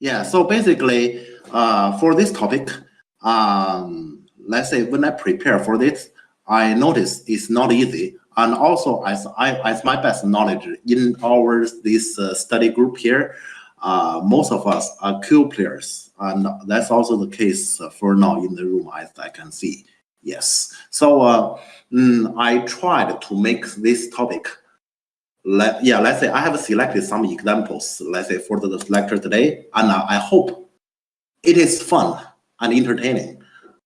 Yeah, so basically, for this topic, let's say when I prepare for this, I notice it's not easy. And also, as my best knowledge in our this study group here, most of us are Q players, and that's also the case for now in the room, as I can see. Yes. So I tried to make this topic. Let's say I have selected some examples, let's say for the lecture today, and I hope it is fun and entertaining.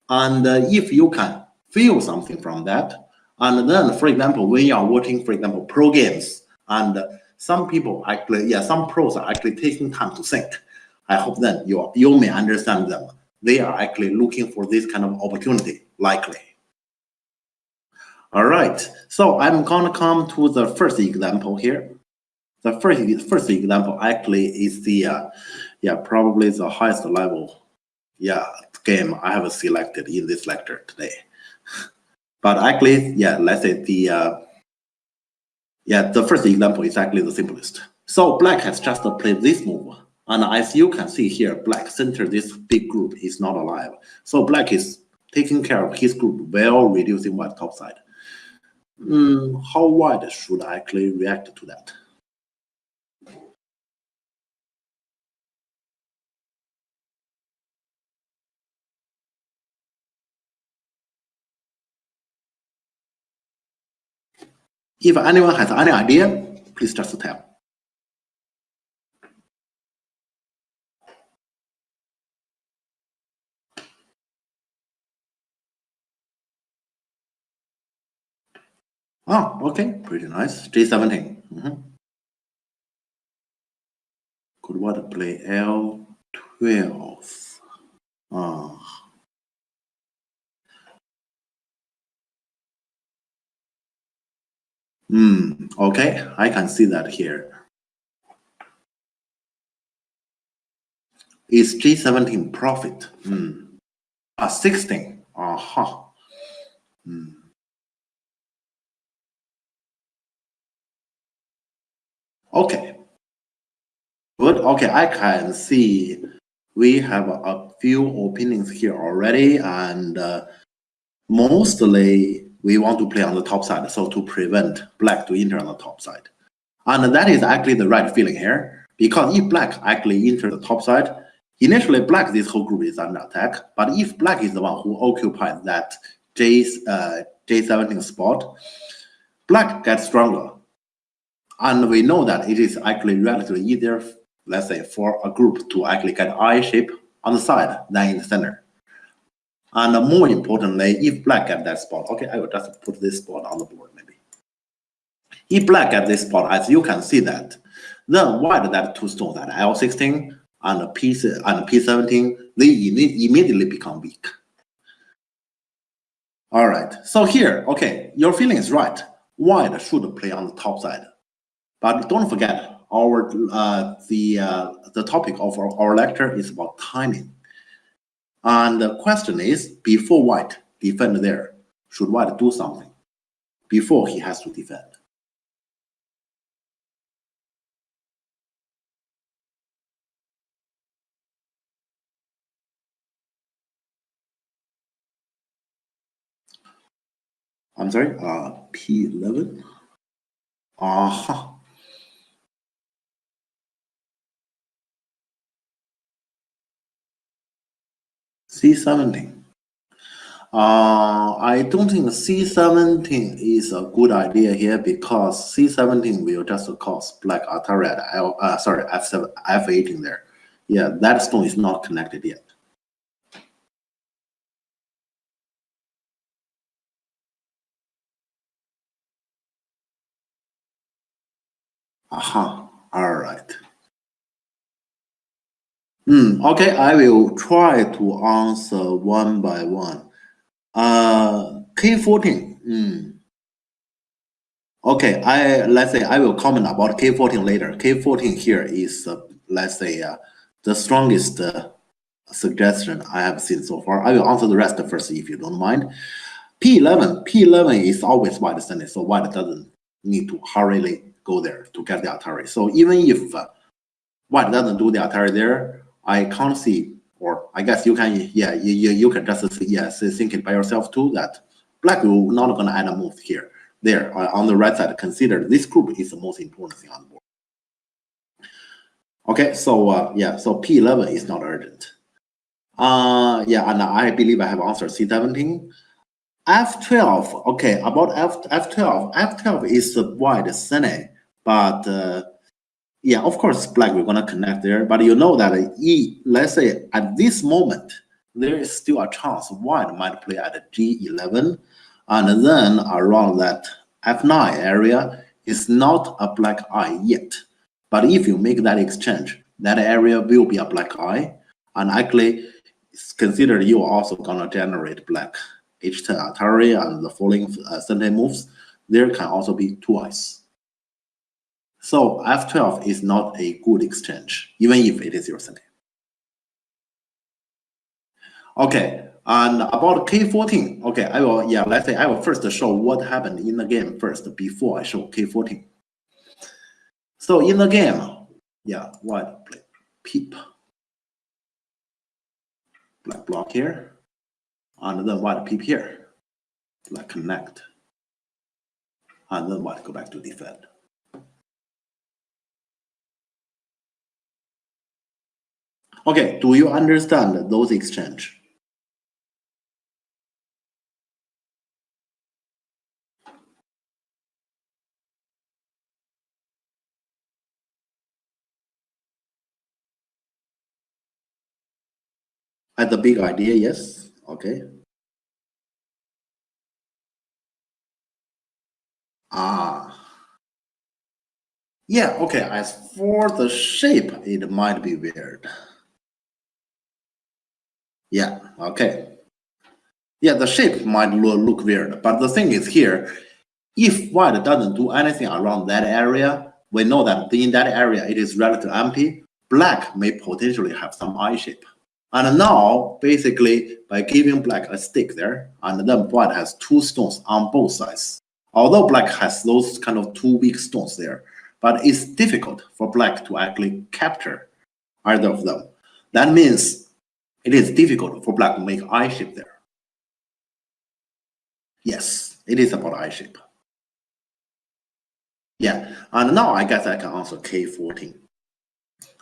And if you can feel something from that, and then, for example, when you are watching, for example, pro games, and some people actually, some pros are actually taking time to think. I hope then you may understand them. They are actually looking for this kind of opportunity, likely. All right, so I'm gonna come to the first example here. The first example actually is the probably the highest level game I have selected in this lecture today. But actually, let's say the first example is actually the simplest. So black has just played this move, and as you can see here, black center this big group is not alive. So black is taking care of his group while reducing white topside. How wide should I actually react to that? If anyone has any idea, please just tell. Oh, okay, pretty nice. G17. Could what play L12? Okay, I can see that here. Is G17 profit? 16. Okay. Good. Okay, I can see we have a few opinions here already, and mostly we want to play on the top side, so to prevent black to enter on the top side. And that is actually the right feeling here, because if black actually enter the top side, initially black, this whole group is under attack, but if black is the one who occupies that J17 spot, black gets stronger. And we know that it is actually relatively easier, let's say, for a group to actually get I shape on the side than in the center. And more importantly, if black at that spot, okay, I will just put this spot on the board maybe. If black at this spot, as you can see that, then white that two stones at L16 and P17, they immediately become weak. All right, so here, okay, your feeling is right. White should play on the top side, but don't forget our the topic of our lecture is about timing. And the question is, before white defend there, should white do something before he has to defend? I'm sorry, P11? C17. I don't think C17 is a good idea here, because C17 will just cause black Atari at F7, F18 there. Yeah, that stone is not connected yet. All right. Okay, I will try to answer one by one. K14. Okay, let's say I will comment about K14 later. K14 here is let's say the strongest suggestion I have seen so far. I will answer the rest first if you don't mind. P11 is always white standing, so white doesn't need to hurriedly go there to get the Atari. So even if white doesn't do the Atari there, I can't see, or I guess you can, yeah, you can just see, yes, think it by yourself too, that black will not gonna add a move here. There, on the right side, consider this group is the most important thing on the board. Okay, so yeah, so P11 is not urgent. Yeah, and I believe I have answered C17. F12, okay, about F12. F12 is the wide Sene, but yeah, of course, black, we're gonna connect there, but you know that let's say at this moment, there is still a chance white might play at G11, and then around that F9 area is not a black eye yet. But if you make that exchange, that area will be a black eye, and actually, consider you also gonna generate black H10 Atari and the following Sunday moves. There can also be two eyes. So F12 is not a good exchange, even if it is your Sunday. Okay, and about K14. Okay, I will, yeah, let's say I will first show what happened in the game first before I show K14. So in the game, yeah, white play peep, black block here, and then white peep here, black connect, and then white go back to defend. Okay, do you understand those exchange? At the big idea, yes. Okay. Yeah, okay, as for the shape, it might be weird. Yeah, okay. Yeah, the shape might look weird, but the thing is here, if white doesn't do anything around that area, we know that in that area it is relatively empty, black may potentially have some eye shape. And now, basically, by giving black a stick there, and then white has two stones on both sides. Although black has those kind of two weak stones there, but it's difficult for black to actually capture either of them. That means it is difficult for black to make eye shape there. Yes, it is about eye shape. Yeah, and now I guess I can answer K14.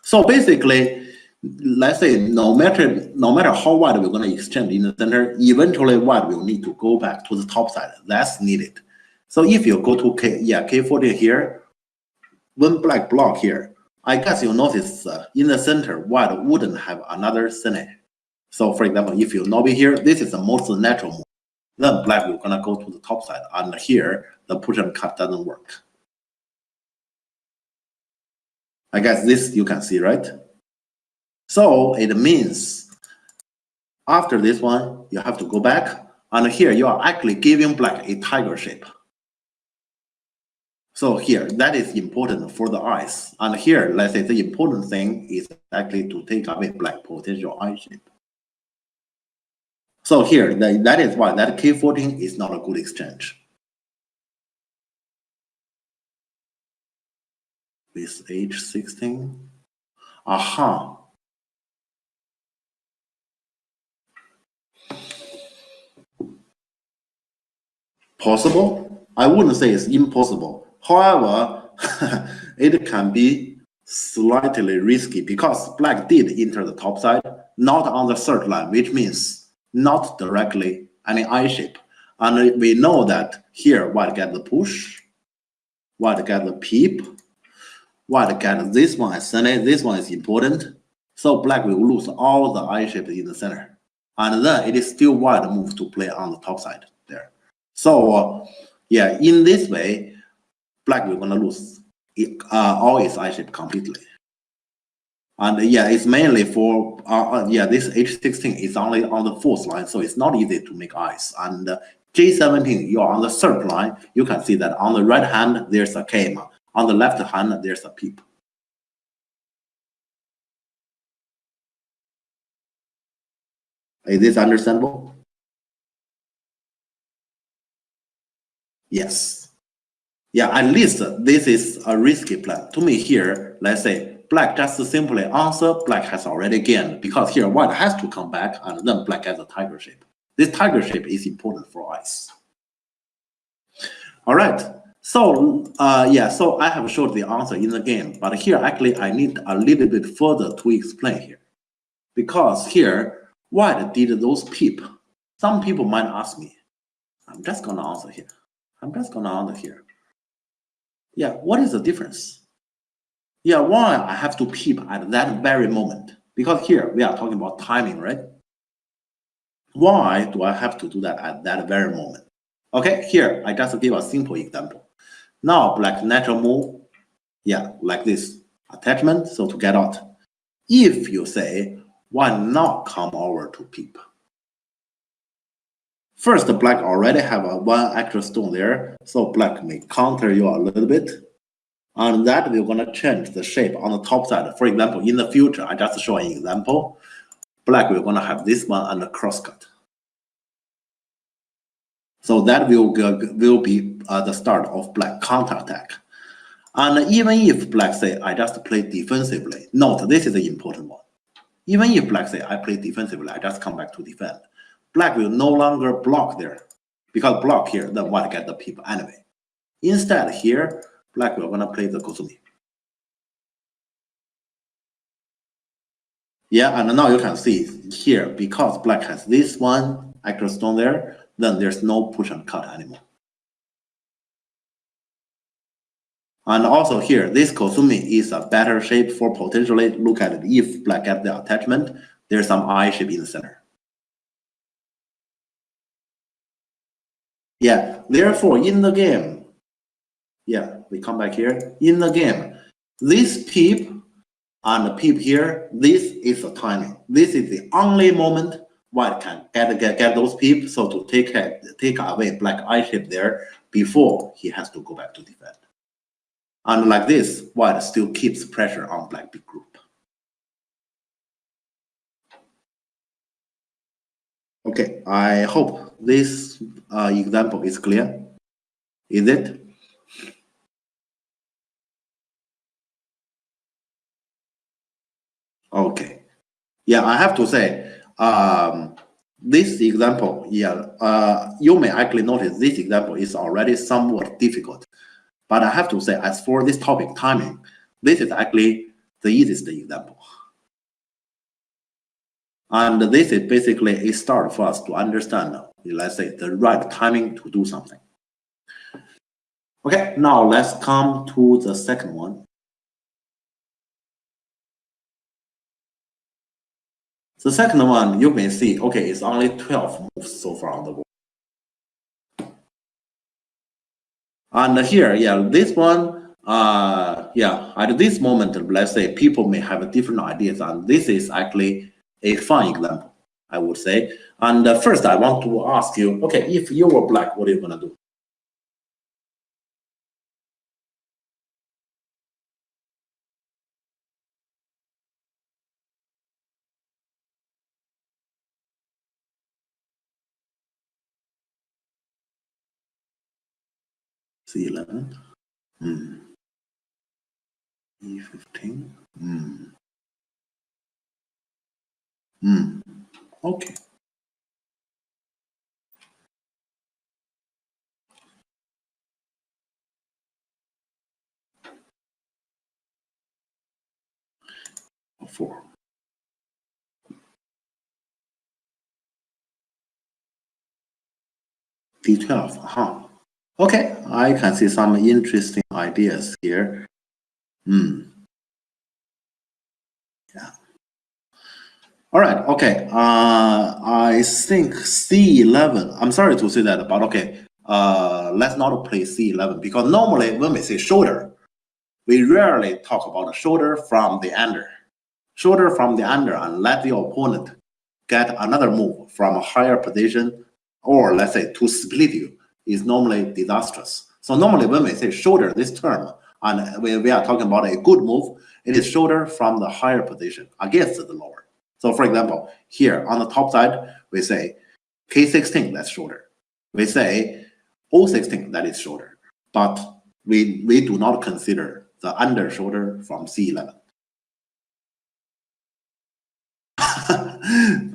So basically, let's say no matter how wide we're going to extend in the center, eventually white will need to go back to the top side. That's needed. So if you go to K14 here, when black block here, I guess you'll notice in the center, white wouldn't have another Sene. So for example, if you Nobi here, this is the most natural move. Then black will gonna go to the top side, and here the push and cut doesn't work. I guess this you can see, right? So it means after this one, you have to go back, and here you are actually giving black a tiger shape. So here, that is important for the eyes. And here, let's say the important thing is actually to take away black potential eye shape. So here, that is why that K14 is not a good exchange. With H16. Aha. Possible? I wouldn't say it's impossible. However, it can be slightly risky because black did enter the top side, not on the third line, which means not directly any eye shape. And we know that here white get the push, white get the peep, white get this one as center, this one is important. So black will lose all the eye shape in the center. And then it is still white move to play on the top side there. So yeah, in this way, black will gonna lose all its eye shape completely. And yeah, it's mainly for yeah, this H16 is only on the fourth line, so it's not easy to make eyes. And J17, you're on the third line. You can see that on the right hand there's a K, on the left hand there's a peep. Is this understandable? Yes. Yeah, at least this is a risky plan. To me here, let's say black just simply answer, black has already gained, because here white has to come back, and then black gets a tiger shape. This tiger shape is important for us. All right. So yeah, so I have showed the answer in the game, but here actually I need a little bit further to explain here, because here white did those peep. Some people might ask me, I'm just gonna answer here. Yeah, what is the difference? Yeah, why I have to peep at that very moment? Because here we are talking about timing, right? Why do I have to do that at that very moment? Okay, here I just give a simple example. Now black natural move, yeah, like this attachment, so to get out. If you say, why not come over to peep? First, black already have a one extra stone there, so black may counter you a little bit. And that we're gonna change the shape on the top side. For example, in the future, I just show an example. Black, we're gonna have this one and a crosscut. So that will be the start of black counterattack. And even if black say, I just play defensively, note this is the important one. Even if black say, I play defensively, I just come back to defend. Black will no longer block there, because block here, then white get the peep anyway. Instead here, black will gonna play the Kusumi. Yeah, and now you can see here, because black has this one extra stone there, then there's no push and cut anymore. And also here, this Kusumi is a better shape for potentially, look at it, if black get the attachment, there's some eye shape in the center. Yeah, therefore in the game, yeah, we come back here, in the game, this peep and the peep here, this is the timing. This is the only moment white can get those peeps, so to take away black eye shape there before he has to go back to defend. And like this, white still keeps pressure on black big group. Okay, I hope this example is clear. Is it? Okay. Yeah, I have to say, this example, yeah, you may actually notice this example is already somewhat difficult. But I have to say, as for this topic, timing, this is actually the easiest example. And this is basically a start for us to understand, let's say, the right timing to do something. Okay, now let's come to the second one. The second one, you may see, okay, it's only 12 moves so far on the board. And here, yeah, this one, yeah, at this moment, let's say people may have different ideas, and this is actually a fun example, I would say. And first, I want to ask you, okay, if you were black, what are you gonna do? C11, E15, okay. Four. D12, okay, I can see some interesting ideas here. Yeah. All right, okay. I think C11, I'm sorry to say that, but okay, let's not play C11, because normally when we say shoulder, we rarely talk about a shoulder from the under. Shoulder from the under and let the opponent get another move from a higher position, or let's say to split you, is normally disastrous. So normally when we say shoulder, this term, and we are talking about a good move, it is shoulder from the higher position against the lower. So for example, here on the top side, we say K16, that's shoulder. We say O16, that is shoulder. But we do not consider the under shoulder from C11.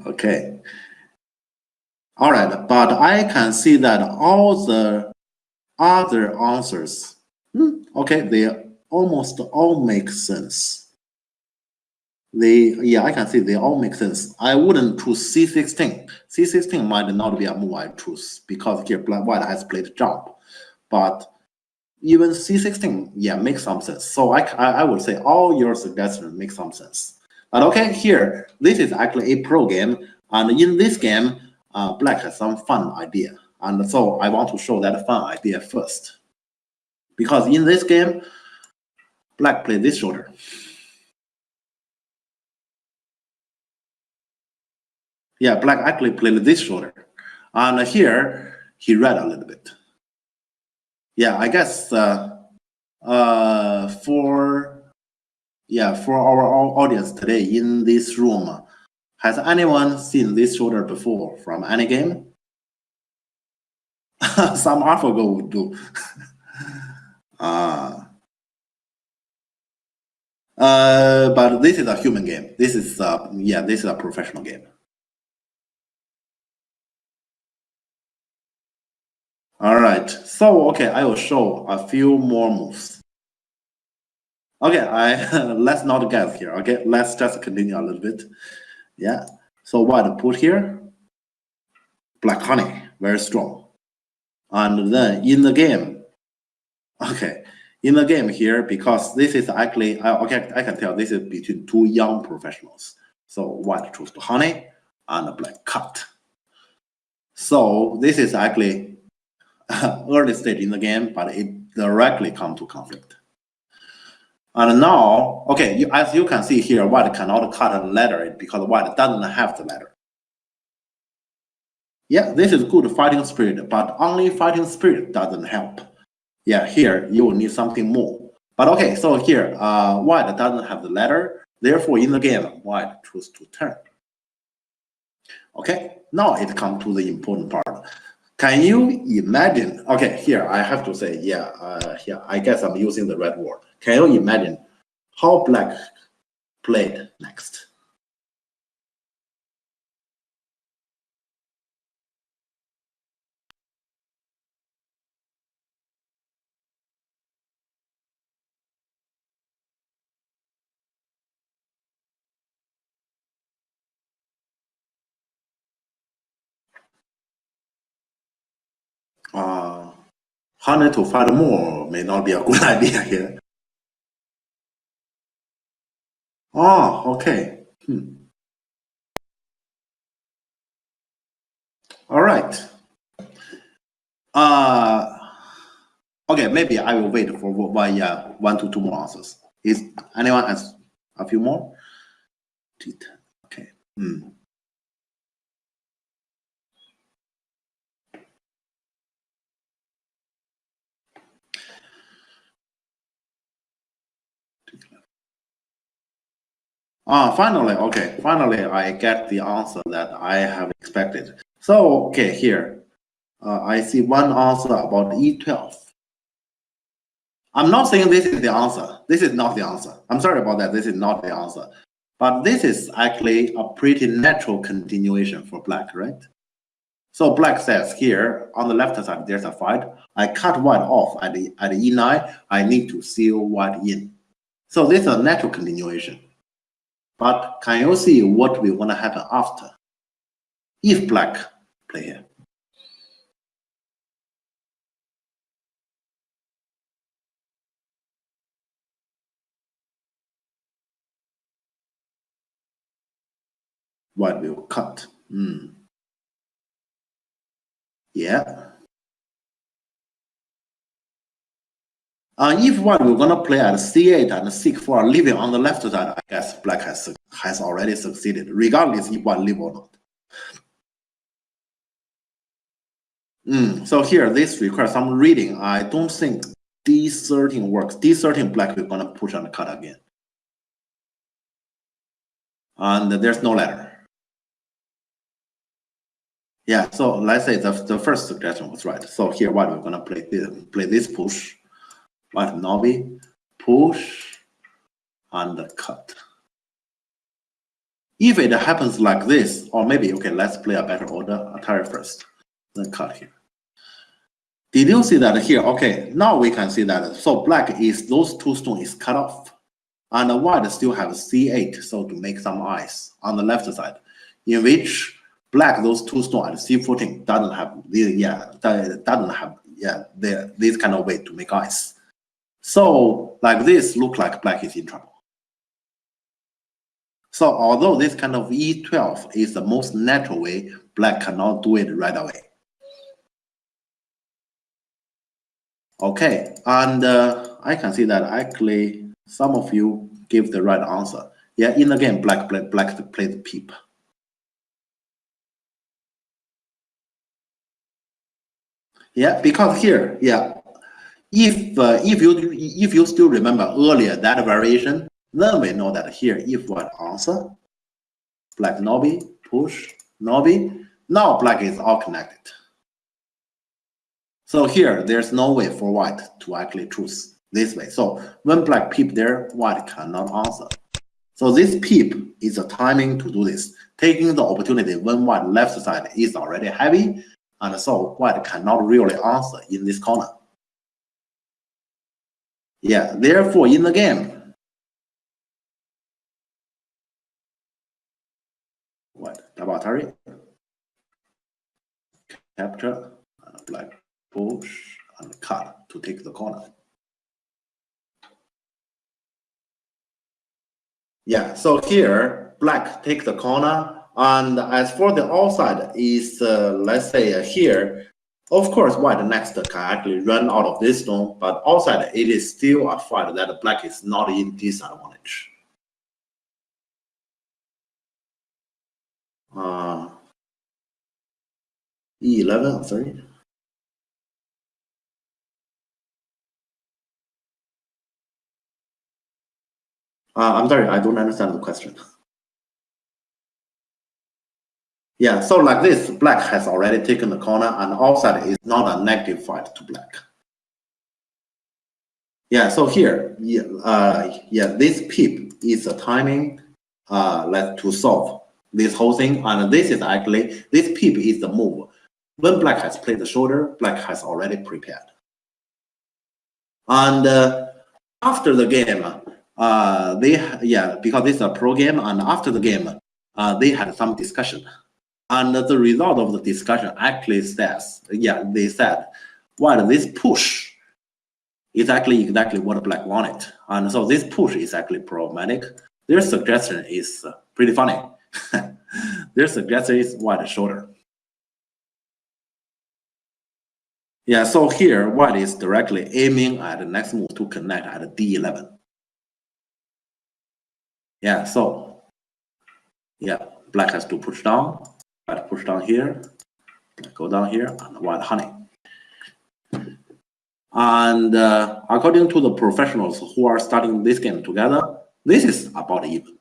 Okay. All right, but I can see that all the other answers, okay, they almost all make sense. Yeah, I can see they all make sense. I wouldn't choose C16. C16 might not be a move I choose because here white has played jump, but even C16, yeah, makes some sense. So I would say all your suggestions make some sense. But okay, here, this is actually a pro game. And in this game, black has some fun idea. And so I want to show that fun idea first. Because in this game, black played this shoulder. Yeah, black actually played this shoulder. And here, he read a little bit. Yeah, I guess for our audience today in this room, has anyone seen this shoulder before from any game? Some AlphaGo would do. But this is a human game. This is this is a professional game. All right. So okay, I will show a few more moves. Okay, let's not guess here. Okay, let's just continue a little bit. Yeah. So what put here? Black honey, very strong. And then in the game, okay, in the game here, because this is actually, okay, I can tell this is between two young professionals. So white chose to honey and black cut. So this is actually early stage in the game, but it directly come to conflict. And now, okay, as you can see here, white cannot cut a letter because white doesn't have the letter. Yeah, this is good fighting spirit, but only fighting spirit doesn't help. Yeah, here you will need something more. But okay, so here, white doesn't have the letter. Therefore, in the game, white choose to turn. Okay, now it comes to the important part. Can you imagine? Okay, here I have to say, here I guess I'm using the red word. Can you imagine how black played next? Hunter to fight more may not be a good idea here. Oh, okay. All right. Okay, maybe I will wait for 1 to 2 more answers. Is anyone has a few more? Okay. Finally, okay. Finally, I get the answer that I have expected. So, okay, here. I see one answer about E12. I'm not saying this is the answer. This is not the answer. I'm sorry about that. This is not the answer. But this is actually a pretty natural continuation for black, right? So black says here, on the left side, there's a fight. I cut white off at the E9. I need to seal white in. So this is a natural continuation. But can you see what will want to happen after? If black play here. White will cut. Yeah. If white we're gonna play at C8 and seek for a living on the left side, I guess black has already succeeded, regardless if white live or not. So here, this requires some reading. I don't think D13 works. D13 black we're gonna push and cut again. And there's no letter. Yeah, so let's say the first suggestion was right. So here, white we're gonna play this push. White Novi, push, and cut. If it happens like this, or maybe, okay, let's play a better order, Atari first, then cut here. Did you see that here? Okay, now we can see that. So black is, those two stones is cut off. And white still have C8, so to make some eyes on the left side, in which black, those two stones at C14 doesn't have this kind of way to make eyes. So like this, look like black is in trouble. So although this kind of E12 is the most natural way, black cannot do it right away. Okay, and I can see that actually some of you give the right answer. Yeah, in the game, black played the peep. Yeah, because here, yeah, if you still remember earlier that variation, then we know that here, if white answer, black nobby, push, nobby, now black is all connected. So here, there's no way for white to actually choose this way. So when black peep there, white cannot answer. So this peep is a timing to do this, taking the opportunity when white left side is already heavy, and so white cannot really answer in this corner. Yeah, therefore in the game, white double Atari, capture, and black push, and cut to take the corner. Yeah, so here, black take the corner, and as for the outside is, let's say here, of course, white next can actually run out of this stone, but outside it is still a fight that black is not in disadvantage. E11, sorry. I'm sorry, I don't understand the question. Yeah, so like this, black has already taken the corner, and outside is not a negative fight to black. Yeah, so here, this peep is a timing to solve this whole thing, and this is actually, this peep is the move. When black has played the shoulder, black has already prepared. And after the game, because this is a pro game, and after the game, they had some discussion. And the result of the discussion actually says, they said, well, this push is actually exactly what black wanted. And so this push is actually problematic. Their suggestion is pretty funny. Their suggestion is white shoulder. Yeah, so here, white is directly aiming at the next move to connect at D11. Yeah, so, yeah, black has to push down, white push down here, go down here, and white honey. And according to the professionals who are studying this game together, this is about even.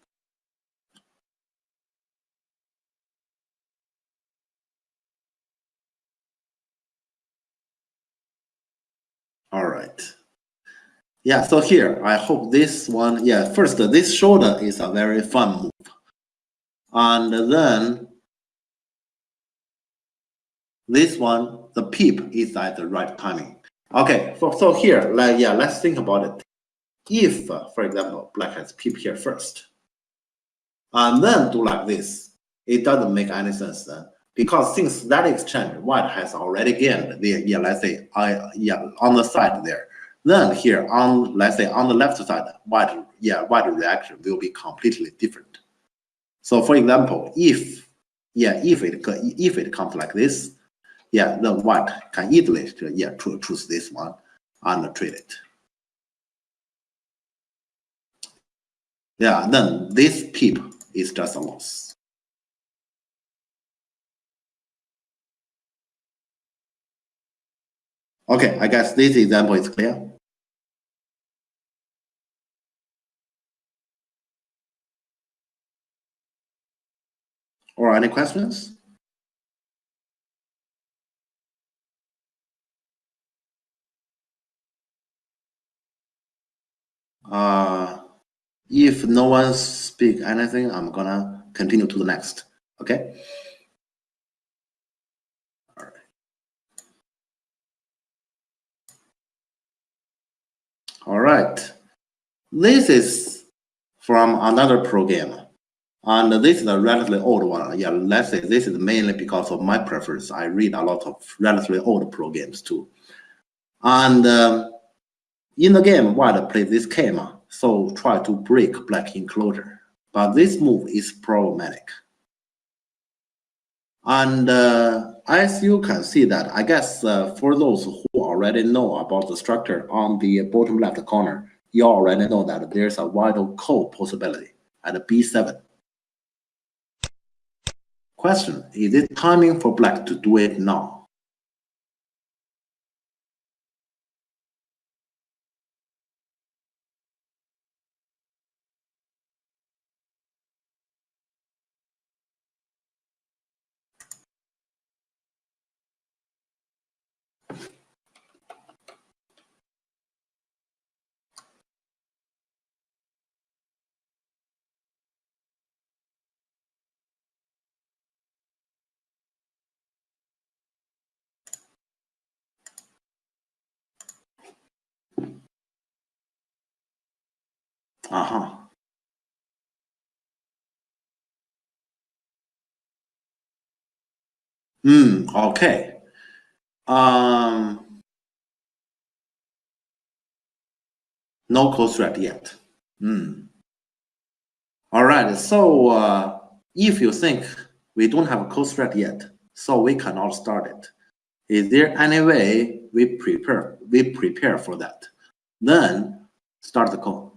All right. Yeah, so here, I hope this one, yeah, first, this shoulder is a very fun move. And then this one, the peep is at the right timing. Okay, so here, let's think about it. If, for example, black has peep here first, and then do like this, it doesn't make any sense then. Because since that exchange, white has already gained the, let's say, on the side there. Then here on, let's say, on the left side, white reaction will be completely different. So for example, if it comes like this, then white can easily choose this one and trade it. Yeah, then this peep is just a loss. Okay, I guess this example is clear. Or any questions? If no one speak anything, I'm gonna continue to the next. Okay. All right. All right. This is from another program. And this is a relatively old one. Yeah, let's say this is mainly because of my preference. I read a lot of relatively old programs too. And in the game, white play this schema, so try to break black enclosure. But this move is problematic. And as you can see that, I guess for those who already know about the structure on the bottom left corner, you already know that there's a vital call possibility at B7. Question, is it timing for black to do it now? Uh-huh. Okay. No close threat yet. All right, so if you think we don't have a close threat yet, so we cannot start it. Is there any way we prepare for that? Then start the call.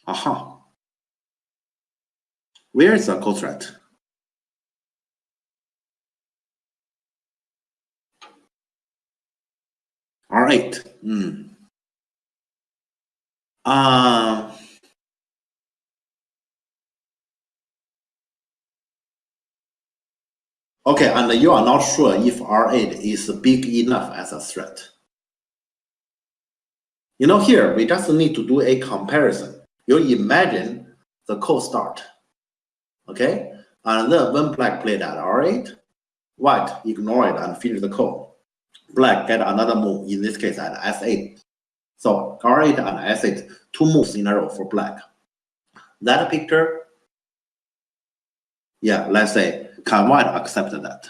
Aha. Where is the call threat? R8. Okay, and you are not sure if R8 is big enough as a threat. You know, here we just need to do a comparison. You imagine the call start, okay? And then when black played at R8, white ignore it and finish the call. Black get another move, in this case at S8. So R8 and S8, 2 moves in a row for black. That picture, yeah, let's say, can white accept that?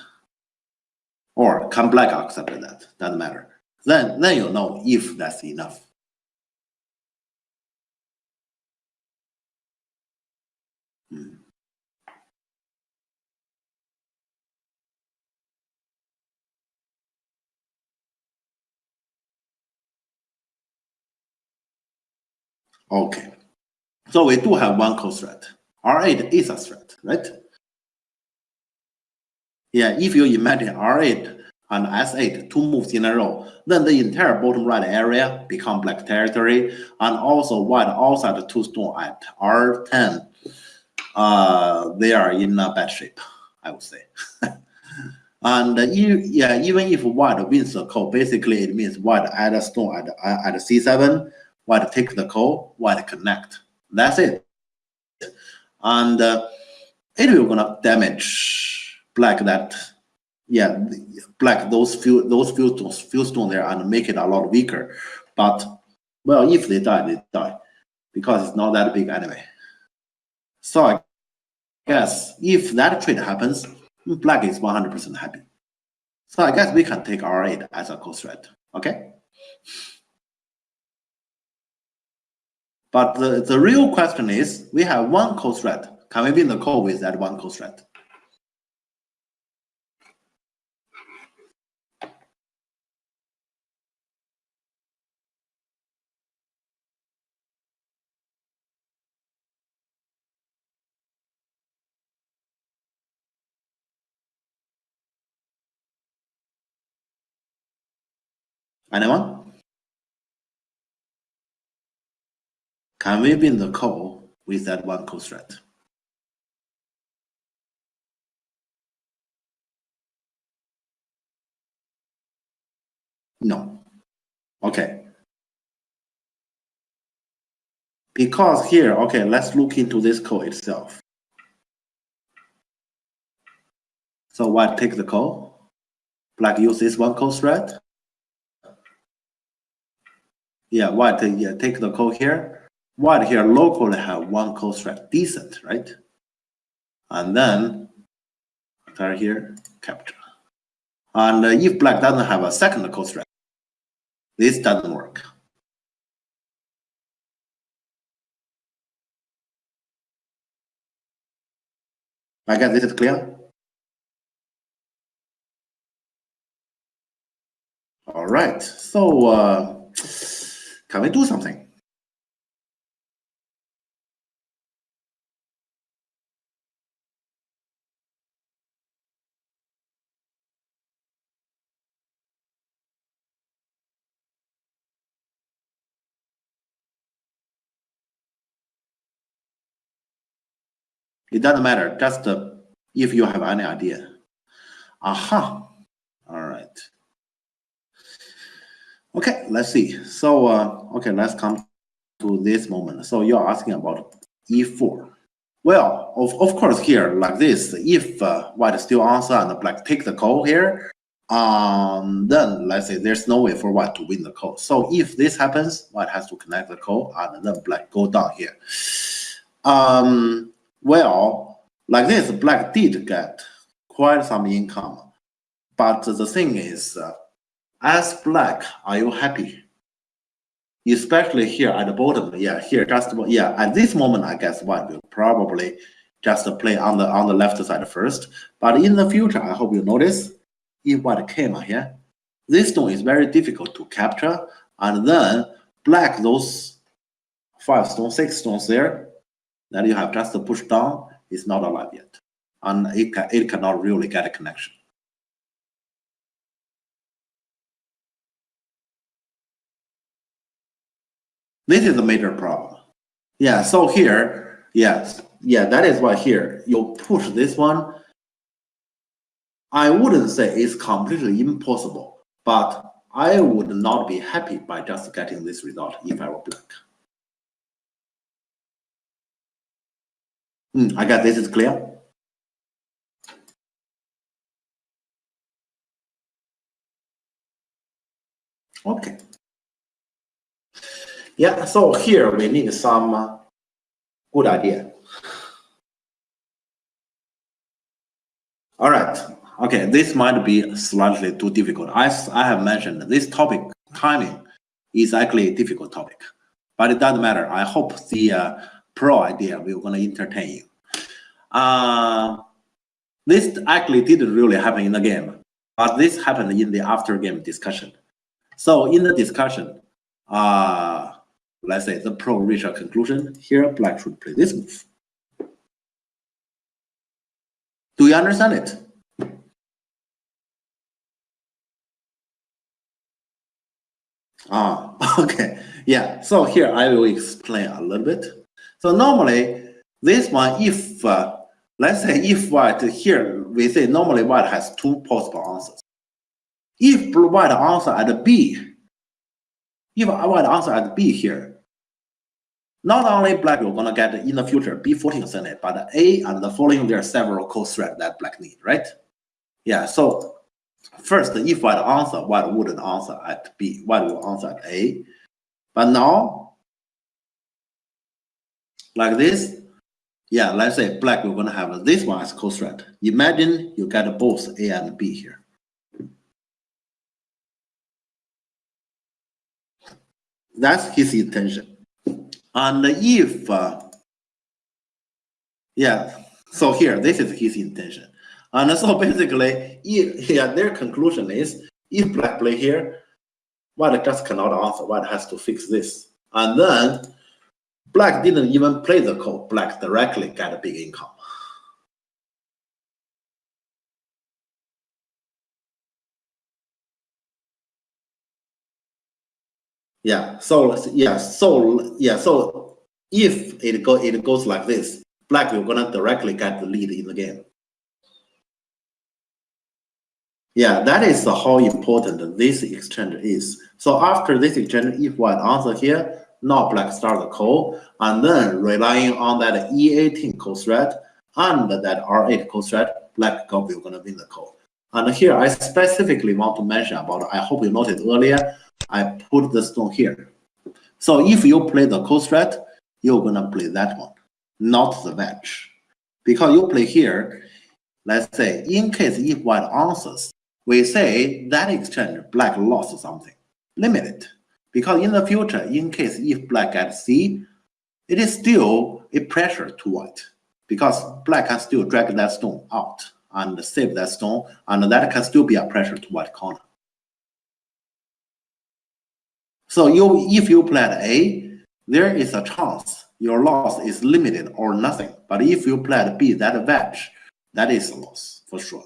Or can black accept that? Doesn't matter. Then you know if that's enough. Okay. So we do have one close threat. R8 is a threat, right? Yeah, if you imagine R8 and S8, 2 moves in a row, then the entire bottom right area become black territory, and also white outside the 2 stone at R10, they are in a bad shape, I would say. And even if white wins the call, basically it means white add a stone at C7, white take the call, white connect. That's it. And it will gonna damage black that, yeah, black those few stones there and make it a lot weaker. But well, if they die because it's not that big anyway. So I guess if that trade happens, black is 100% happy. So I guess we can take R8 as a close threat. Okay. But the real question is, we have one close threat. Can we win the call with that one close threat? Anyone? Can we win the call with that one close threat? No. Okay. Because here, okay, let's look into this code itself. So white take the code, black use this one code thread. Yeah, white take the code here. White here locally have one code thread, decent, right? And then right here, capture. And if black doesn't have a second code thread, this doesn't work. I guess this is clear. All right, so can we do something? It doesn't matter, just if you have any idea. Aha, all right. Okay, let's see. So, okay, let's come to this moment. So you're asking about E4. Well, of course, here, like this, if white still answer and black take the call here, then let's say there's no way for white to win the call. So if this happens, white has to connect the call and then black go down here. Well, like this, black did get quite some income. But the thing is, as black, are you happy? Especially here at the bottom, yeah, here just yeah. At this moment, I guess white will probably just play on the left side first. But in the future, I hope you notice if white came here, this stone is very difficult to capture, and then black those 5 stones, 6 stones there that you have just pushed down is not alive yet, and it cannot really get a connection. This is a major problem. Yeah, so here, yes, yeah, that is why here you push this one. I wouldn't say it's completely impossible, but I would not be happy by just getting this result if I were black. I guess this is clear. Okay. Yeah, so here we need some good idea. All right. Okay, this might be slightly too difficult. As I have mentioned, this topic, timing, is actually a difficult topic, but it doesn't matter. I hope the pro idea will going to entertain you. This actually didn't really happen in the game, but this happened in the after game discussion. So in the discussion, let's say the pro reached a conclusion. Here, black should play this move. Do you understand it? Okay. Yeah. So here I will explain a little bit. So normally this one, if let's say if white here we say normally white has 2 possible answers. If white answer at B, if white answer at B here, not only black will gonna get in the future B14 Senate, but A and the following there are several code threads that black need, right? Yeah. So first, if white answer, white wouldn't answer at B, white will answer at A. But now, like this, yeah, let's say black we're gonna have this one as code thread. Imagine you get both A and B here. That's his intention. And if, yeah, so here, this is his intention. And so basically, if, yeah, their conclusion is, if black play here, white just cannot answer, white has to fix this. And then black didn't even play the code, black directly got a big income. Yeah, so if it goes like this, black will gonna directly get the lead in the game. Yeah, that is how important this exchange is. So after this exchange, if white answer here, now black start the call, and then relying on that E18 call thread and that R8 call thread, black will gonna win the call. And here I specifically want to mention about, I hope you noted earlier, I put the stone here. So if you play the call thread, you're gonna play that one, not the wedge. Because you play here, let's say, in case if white answers, we say that exchange black lost something, limit it. Because in the future, in case if black gets C, it is still a pressure to white. Because black can still drag that stone out and save that stone, and that can still be a pressure to white corner. So if you played A, there is a chance your loss is limited or nothing. But if you played B, that wedge, that is a loss for sure.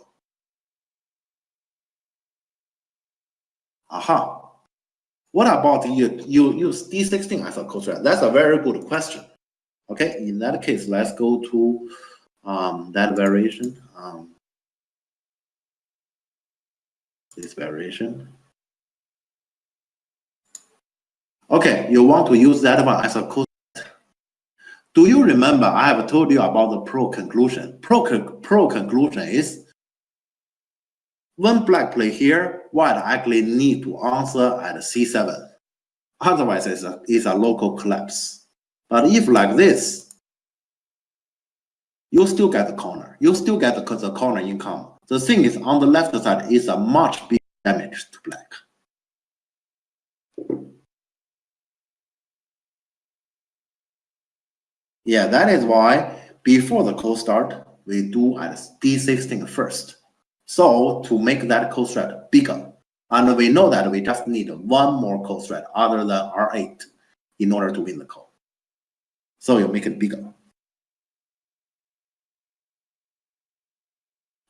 Aha. What about you use D16 as a call thread? That's a very good question. Okay, in that case, let's go to that variation. This variation. Okay, you want to use that one as a call thread. Do you remember I have told you about the pro conclusion? Pro conclusion is when black play here, white actually need to answer at C7. Otherwise, it's a local collapse. But if like this, you still get the corner. You still get the corner income. The thing is, on the left side is a much bigger damage to black. Yeah, that is why before the call start, we do at D16 first. So to make that call thread bigger, and we know that we just need one more call thread other than R8 in order to win the call. So you make it bigger.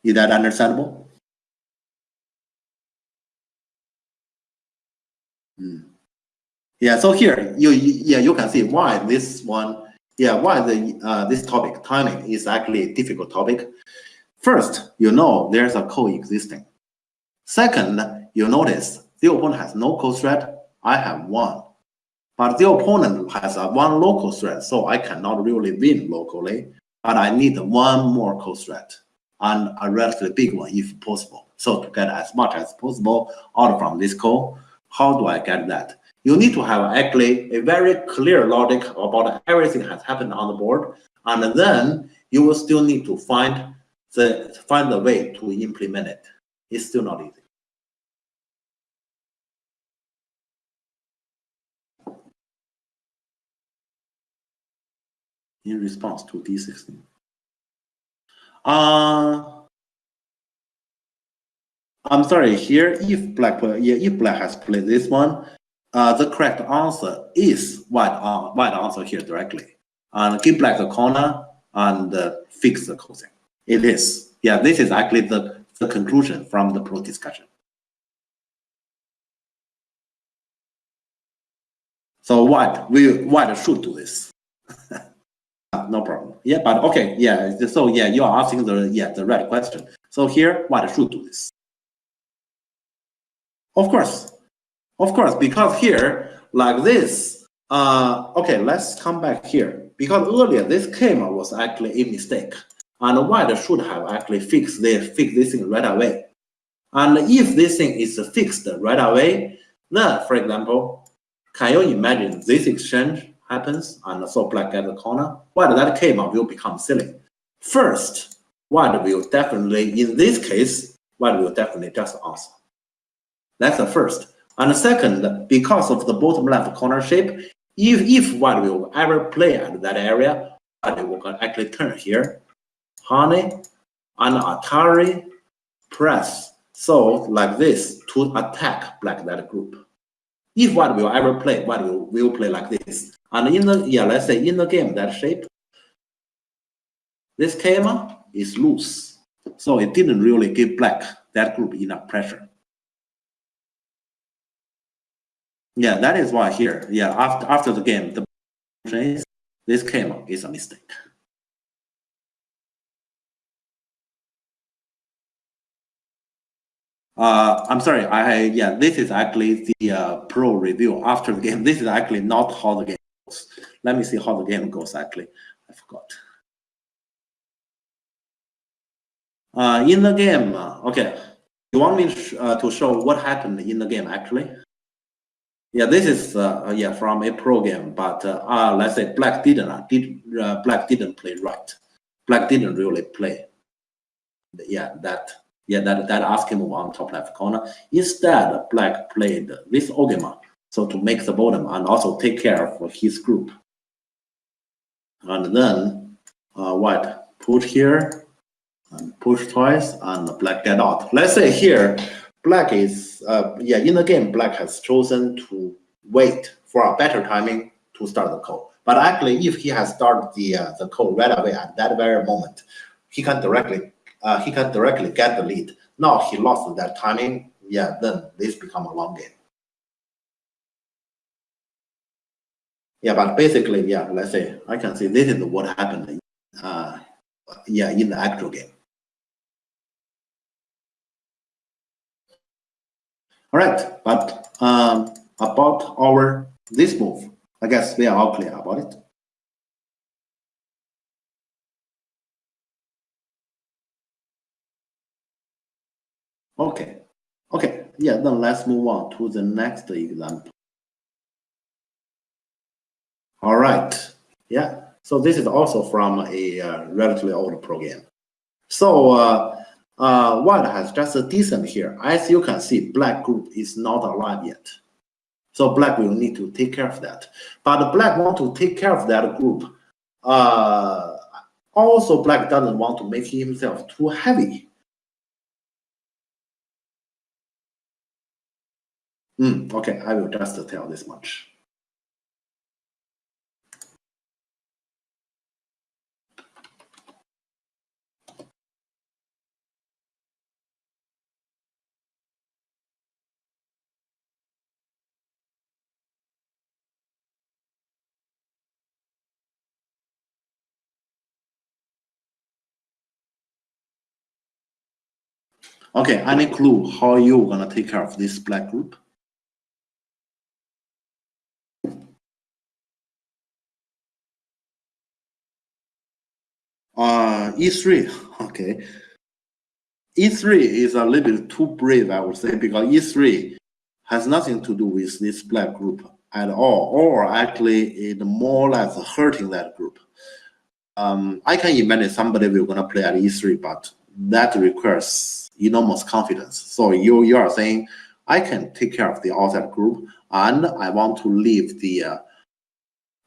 Is that understandable? Yeah. So here you can see why this one. Yeah, why this topic timing is actually a difficult topic. First, you know there's a coexisting. Second, you notice the opponent has no call thread. I have one. But the opponent has one local thread, so I cannot really win locally. But I need one more call thread and a relatively big one if possible. So to get as much as possible out from this call, how do I get that? You need to have actually a very clear logic about everything that has happened on the board, and then you will still need to find the way to implement it. It's still not easy. In response to D16. I'm sorry, here if black has played this one, the correct answer is white answer here directly. And give black the corner and fix the closing. It is. Yeah, this is actually the conclusion from the pro discussion. So white should do this. No problem. Yeah, but okay, yeah. So yeah, you are asking the right question. So here, white should do this. Of course, because here, like this, okay, let's come back here. Because earlier, this schema was actually a mistake. And white should have actually fixed this thing right away. And if this thing is fixed right away, then, for example, can you imagine this exchange happens and so black get the corner? White that schema will become silly. First, white will definitely, in this case, white will definitely just answer. That's the first. And the second, because of the bottom left corner shape, if white will ever play at that area, white will actually turn here, honey, and Atari, press. So like this to attack black that group. If white will ever play, white will play like this. And in the, let's say in the game, that shape, this schema is loose. So it didn't really give black that group enough pressure. Yeah, that is why here, after the game, the this schema is a mistake. I'm sorry. Yeah, this is actually the pro review after the game. This is actually not how the game goes. Let me see how the game goes. Actually, I forgot. In the game, okay. You want me to show what happened in the game actually? Yeah, this is yeah from a pro game, but let's say Black didn't play right. Black didn't really play. Yeah, that asking move on top left corner. Instead, Black played this Ogema, so to make the bottom and also take care of his group. And then White put here and push twice, and Black get out. Let's say here, Black is yeah in the game. Black has chosen to wait for a better timing to start the call. But actually, if he has started the call right away at that very moment, he can directly get the lead. Now he lost that timing. Yeah, then this become a long game. Yeah, but basically, yeah, let's say I can see this is what happened. Yeah, in the actual game. All right, but about our this move, I guess we are all clear about it. Okay, okay, yeah. Then let's move on to the next example. All right, yeah. So this is also from a relatively old program. So White has just a decent here. As you can see, Black group is not alive yet. So Black will need to take care of that. But Black want to take care of that group. Also, Black doesn't want to make himself too heavy. Okay, I will just tell this much. Okay, any clue how you gonna take care of this Black group? E3, okay. E3 is a little bit too brave, I would say, because E3 has nothing to do with this Black group at all, or actually it more or less hurting that group. I can imagine somebody will gonna play at E3, but that requires enormous confidence. So you are saying I can take care of the outside group, and I want to leave the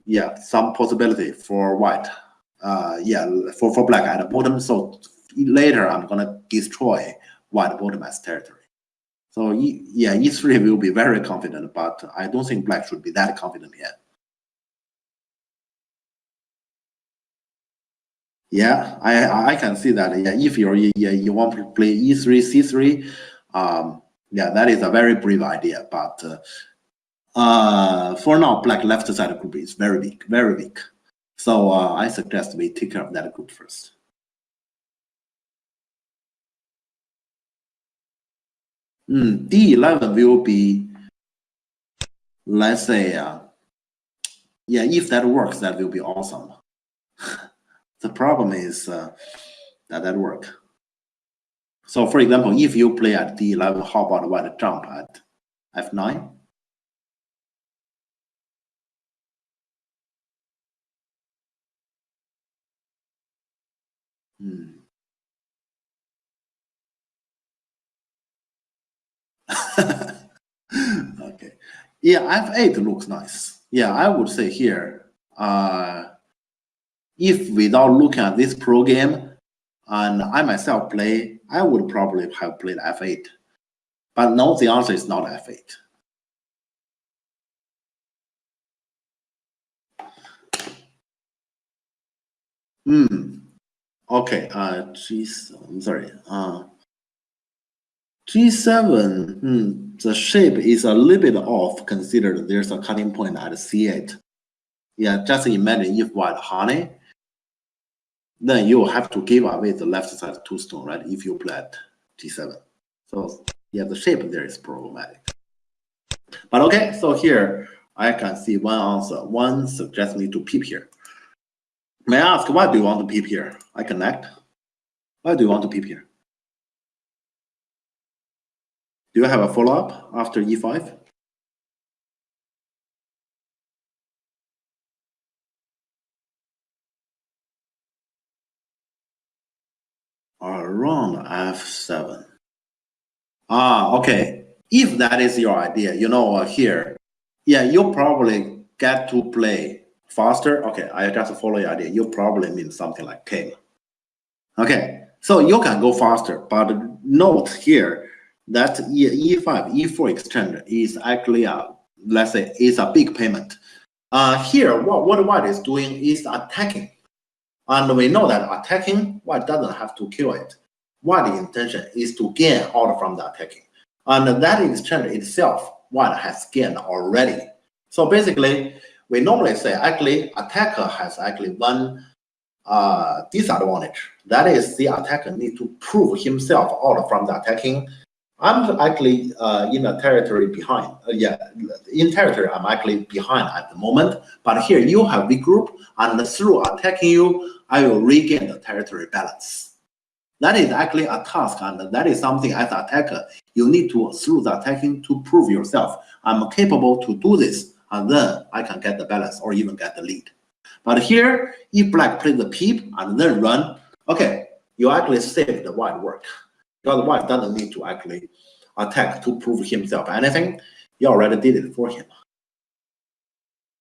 yeah some possibility for White. Yeah, for Black at the bottom. So later I'm gonna destroy White bottom as territory. So yeah, E3 will be very confident, but I don't think Black should be that confident yet. Yeah, I can see that. Yeah, if you want to play E3 C3, yeah, that is a very brave idea. But for now, Black left side group is very weak, very weak. So I suggest we take care of that group first. D11 will be, let's say, yeah, if that works, that will be awesome. The problem is that work. So, for example, if you play at D11, how about White jump at F9? Okay. Yeah, F8 looks nice. Yeah, I would say here, if without looking at this pro game, and I myself play, I would probably have played F8. But no, the answer is not F8. Okay, I'm sorry. G7, the shape is a little bit off considered there's a cutting point at C8. Yeah, just imagine if White honey, then you have to give away the left side two stone, right? If you play at G7. So Yeah, the shape there is problematic. But okay, so here I can see one answer. One suggests me to peep here. May I ask, why do you want to peep here? I connect. Why do you want to peep here? Do you have a follow-up after E5? Around F7. Okay. If that is your idea, you know, here, yeah, you probably get to play faster. Okay, I just follow your idea. You probably mean something like K. Okay, so you can go faster, but note here that E5, E4 exchange is actually let's say, is a big payment. Here, what white is doing is attacking. And we know that attacking, white doesn't have to kill it. White's intention is to gain out from the attacking. And that exchange itself, white has gained already. So basically, we normally say actually attacker has actually one disadvantage. That is the attacker need to prove himself out from the attacking. I'm actually in a territory behind. In territory, I'm actually behind at the moment. But here you have the group, and through attacking you, I will regain the territory balance. That is actually a task, and that is something as an attacker, you need to, through the attacking, to prove yourself. I'm capable to do this, and then I can get the balance or even get the lead. But here, if black plays the peep and then run, okay, you actually save the white work. Because white doesn't need to actually attack to prove himself anything. You already did it for him.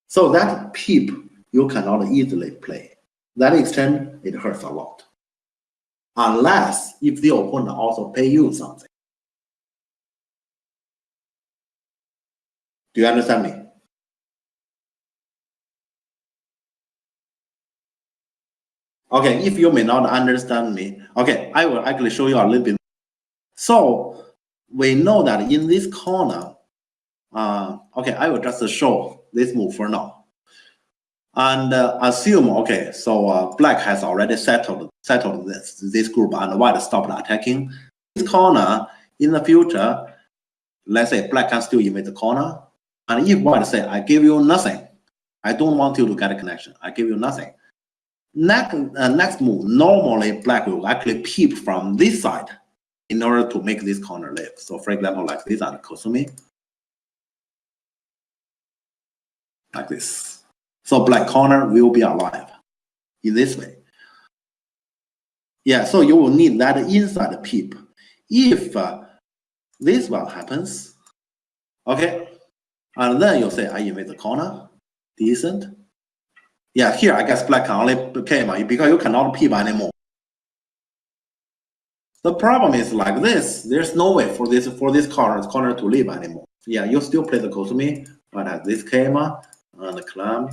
So that peep, you cannot easily play. That exchange, it hurts a lot. Unless if the opponent also pay you something. Do you understand me? Okay, if you may not understand me, okay, I will actually show you a little bit. So we know that in this corner, okay, I will just show this move for now. And assume, okay, so black has already settled this group and white stopped attacking. This corner, in the future, let's say black can still invade the corner. And if white say, I give you nothing, I don't want you to get a connection, I give you nothing. Next move, normally black will actually peep from this side in order to make this corner live. So for example, like this and Kosumi. Like this. So black corner will be alive in this way. Yeah, so you will need that inside peep. If this one happens, okay, and then you say, I invade the corner, decent. Yeah, here I guess black can only came because you cannot peep anymore. The problem is like this. There's no way for this corner to live anymore. Yeah, you still play the Kosumi, but as this came and climb.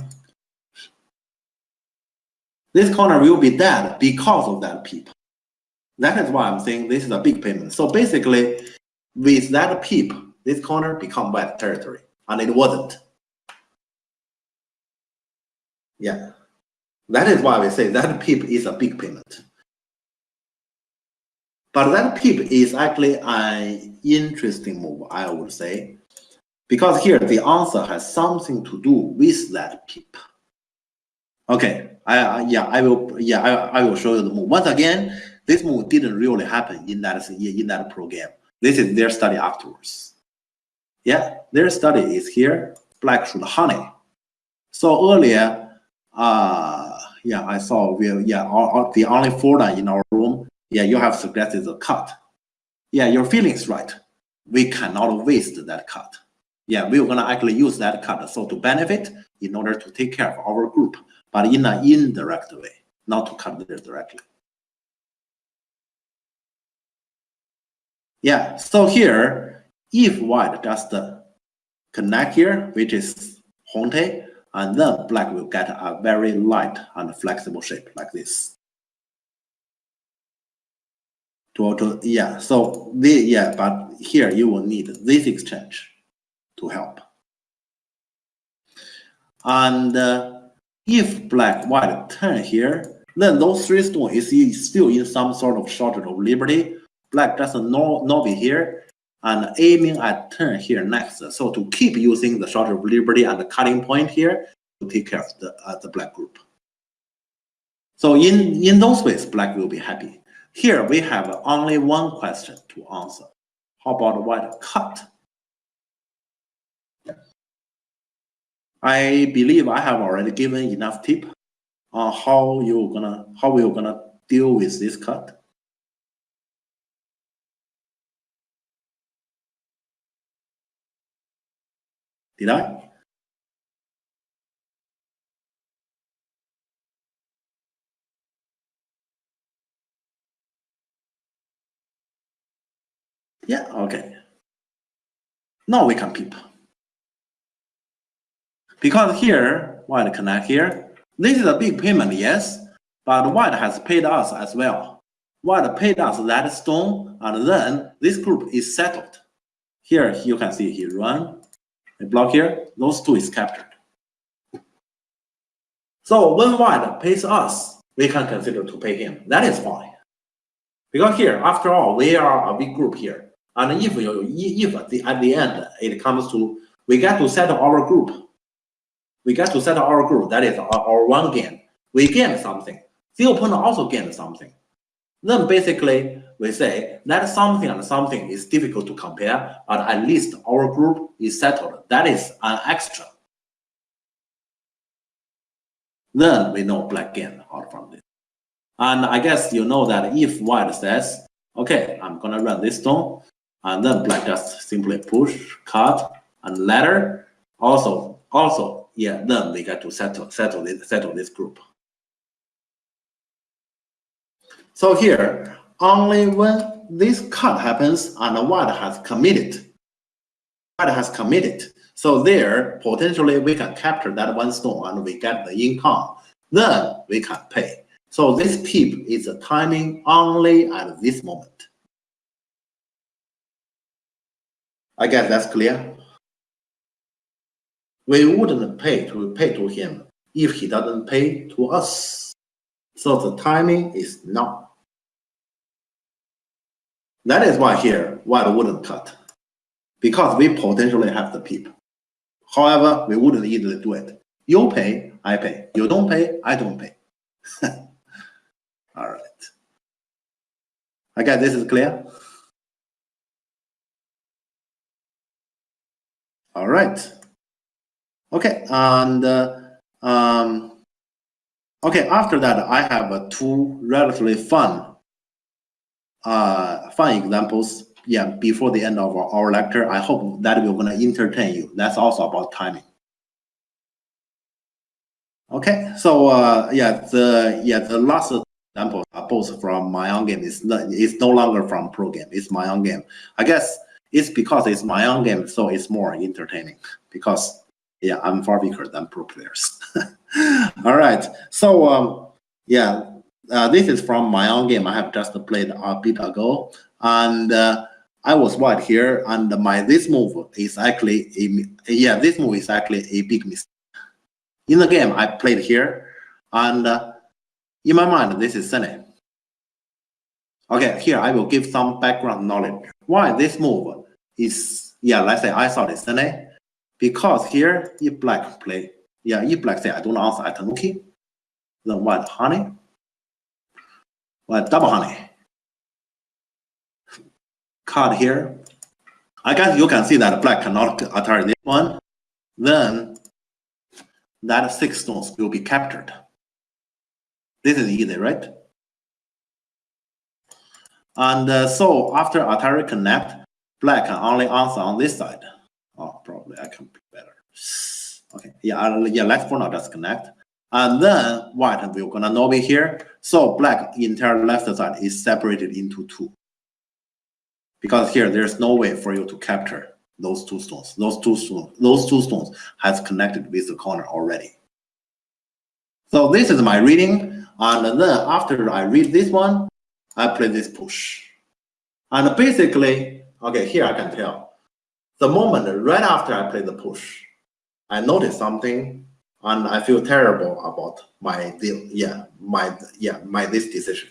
This corner will be dead because of that peep. That is why I'm saying this is a big payment. So basically, with that peep, this corner become white territory, and it wasn't. Yeah, that is why we say that peep is a big payment. But that peep is actually an interesting move, I would say, because here the answer has something to do with that peep. Okay, I will show you the move. Once again, this move didn't really happen in that program. This is their study afterwards. Yeah, their study is here. Black should honey. So earlier, I saw the only folder in our room. Yeah, you have suggested a cut. Yeah, your feeling is right. We cannot waste that cut. Yeah, we're gonna actually use that cut so to benefit in order to take care of our group, but in an indirect way, not to cut this directly. Yeah, so here, if white just connect here, which is Honte, and then black will get a very light and flexible shape like this. But here you will need this exchange to help. And if black white turn here, then those three stones is still in some sort of shortage of liberty. Black doesn't not be here, and aiming at turn here next. So to keep using the shorter liberty and the cutting point here to take care of the black group. So in those ways, black will be happy. Here we have only one question to answer. How about white cut? I believe I have already given enough tip on how we're gonna deal with this cut. Did I? Yeah, okay. Now we can peep. Because here, white connect here. This is a big payment, yes, but white has paid us as well. White paid us that stone, and then this group is settled. Here you can see he run, a block here, those two is captured. So when white pays us, we can consider to pay him. That is fine. Because here, after all, we are a big group here. And if at the end it comes to, we get to settle our group. We get to settle our group, that is our one gain. We gain something. The opponent also gained something. Then basically, we say that something and something is difficult to compare, but at least our group is settled. That is an extra. Then we know black gain out from this. And I guess you know that if white says, okay, I'm gonna run this stone, and then black just simply push, cut, and ladder. Also, yeah, then we get to settle this group. So here, only when this cut happens and white has committed. So there, potentially we can capture that one stone and we get the income. Then we can pay. So this peep is a timing only at this moment. I guess that's clear. We wouldn't pay to him if he doesn't pay to us. So the timing is now. That is why here white wouldn't cut, because we potentially have the peep. However, we wouldn't easily do it. You pay, I pay. You don't pay, I don't pay. All right. I guess this is clear. All right. Okay, and okay. After that, I have two relatively fun examples. Yeah, before the end of our lecture, I hope that we're gonna entertain you. That's also about timing. Okay, so the last example are both from my own game. It's no longer from pro game. It's my own game. I guess it's because it's my own game, so it's more entertaining. Because yeah, I'm far weaker than pro players. All right, so this is from my own game. I have just played a bit ago, and I was white here, and this move is actually a big mistake. In the game, I played here, and in my mind, this is Sene. Okay, here I will give some background knowledge. Why this move is, let's say I thought it's Sene, because here, if black play, if black say I don't answer at Tanuki, then white honey, white double honey. Card here. I guess you can see that black cannot attack this one. Then that 6 stones will be captured. This is easy, right? And so after Atari connect, black can only answer on this side. Oh, probably I can be better. Okay, let's for now just connect. And then white will gonna Novi here. So black entire left side is separated into 2. Because here there's no way for you to capture those 2 stones. Those two stones has connected with the corner already. So this is my reading, and then after I read this one, I play this push. And basically, okay, here I can tell. The moment right after I play the push, I notice something, and I feel terrible about my this decision.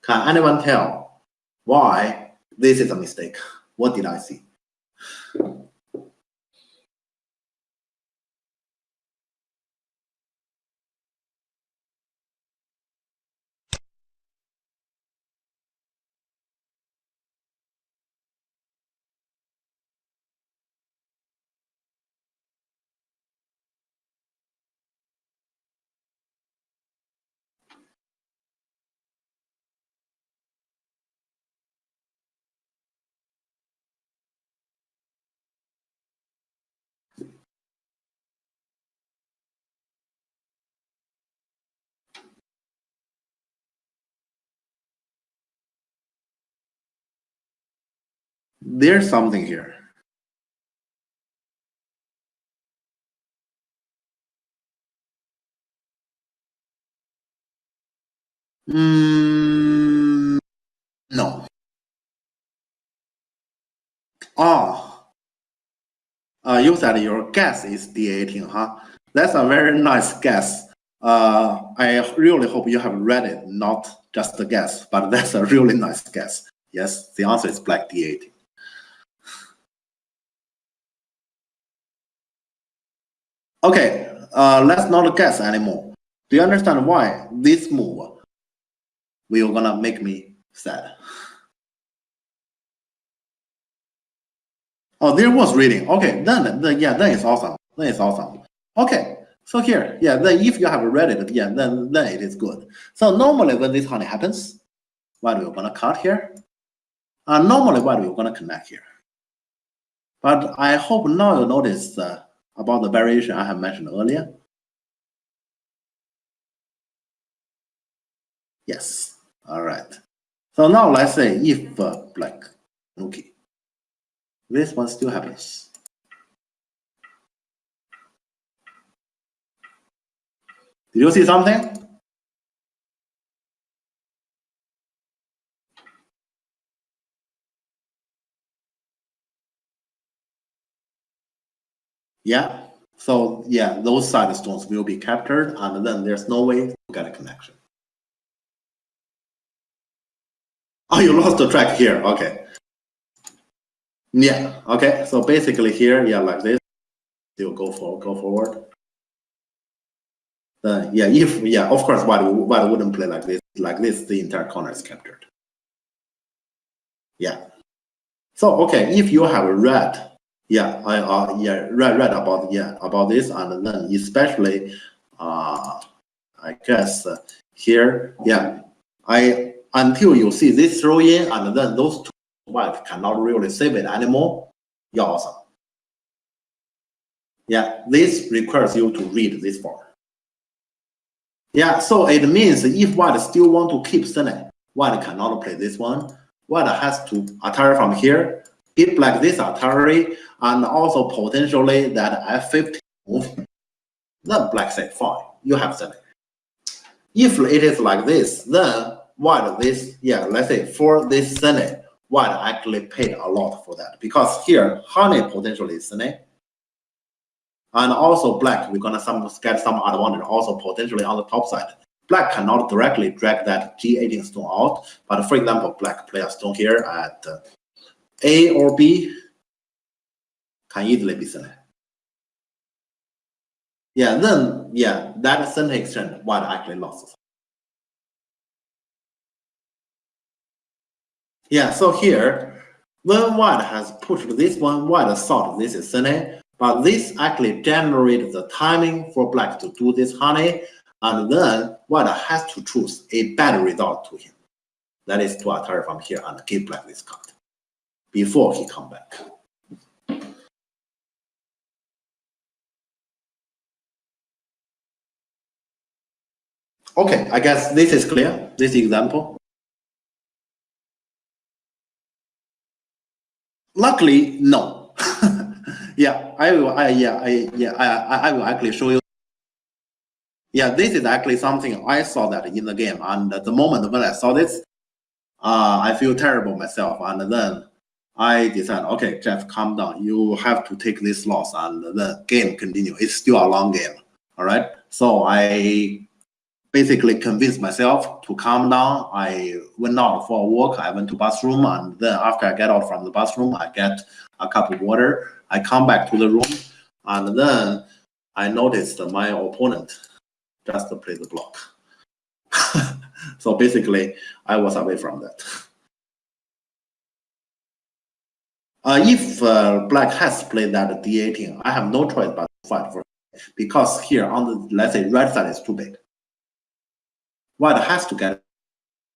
Can anyone tell why this is a mistake? What did I see? There's something here. No. Oh, you said your guess is D18, huh? That's a very nice guess. I really hope you have read it, not just a guess, but that's a really nice guess. Yes, the answer is black D18. Okay, let's not guess anymore. Do you understand why this move will gonna make me sad? Oh, there was reading. Okay, then yeah, then it's awesome. Then it's awesome. Okay, so here, yeah, then if you have read it, yeah, then it is good. So normally when this honey happens, what we're gonna cut here? Normally what we're gonna connect here. But I hope now you notice about the variation I have mentioned earlier. Yes. All right. So now let's say if black, okay, this one still happens. Did you see something? Yeah. So yeah, those side stones will be captured, and then there's no way to get a connection. Oh, you lost the track here. Okay. Yeah. Okay. So basically here, yeah, like this, you'll go forward. Yeah, if yeah, of course, why wouldn't play like this? Like this, the entire corner is captured. Yeah. So okay, if you have read, yeah, read about this, and then especially, I guess here, yeah, until you see this throw in, and then those two white cannot really save it anymore. You're awesome. Yeah, this requires you to read this far. Yeah, so it means if white still want to keep Sene, white cannot play this one. White has to Atari from here, hit black this Atari, and also potentially that F15 move. Then black say, fine, you have Sene. If it is like this, then white this, yeah, let's say for this Sene, white actually paid a lot for that. Because here, honey potentially is Sene. And also black, we're gonna get some advantage also potentially on the top side. Black cannot directly drag that G18 stone out, but for example, black play a stone here at A or B, can easily be sent. Yeah, then yeah, that center exchange white actually lost. Yeah, so here, when white has pushed this one, white thought this is Sene, but this actually generates the timing for black to do this honey, and then white has to choose a bad result to him. That is to Atari from here and give black this card before he come back. Okay, I guess this is clear, this example. Luckily, no. Yeah, I will actually show you. Yeah, this is actually something I saw that in the game, and at the moment when I saw this, I feel terrible myself, and then I decided, okay, Jeff, calm down. You have to take this loss, and the game continue. It's still a long game, all right? So I basically convinced myself to calm down. I went out for a walk. I went to bathroom, and then after I get out from the bathroom, I get a cup of water. I come back to the room, and then I noticed my opponent just played the block. So basically, I was away from that. If black has played that d18, I have no choice but to fight for it, because here on the, let's say, red side is too big. White has to get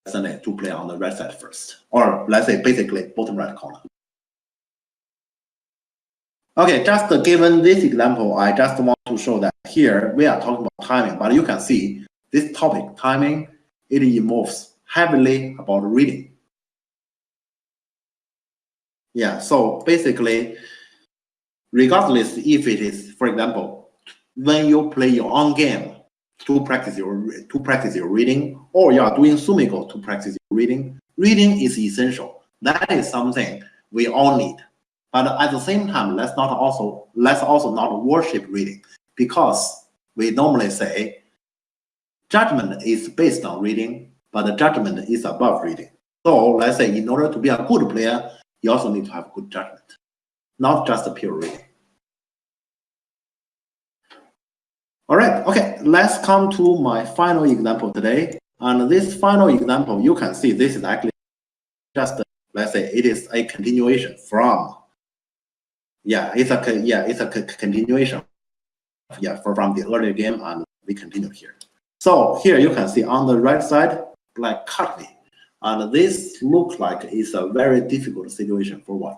Sunday to play on the red side first, or let's say basically bottom right corner. Okay, just given this example, I just want to show that here we are talking about timing, but you can see this topic, timing, it involves heavily about reading. Yeah, so basically, regardless if it is, for example, when you play your own game to practice your reading, or you are doing Sumiko to practice your reading, reading is essential. That is something we all need. But at the same time, let's also not worship reading, because we normally say judgment is based on reading, but the judgment is above reading. So let's say in order to be a good player, you also need to have good judgment, not just a pure reading. All right, okay, let's come to my final example today. And this final example, you can see this is actually just, let's say it is a continuation from, it's a continuation, from the earlier game, and we continue here. So here you can see on the right side, black cut me. And this looks like it's a very difficult situation for white.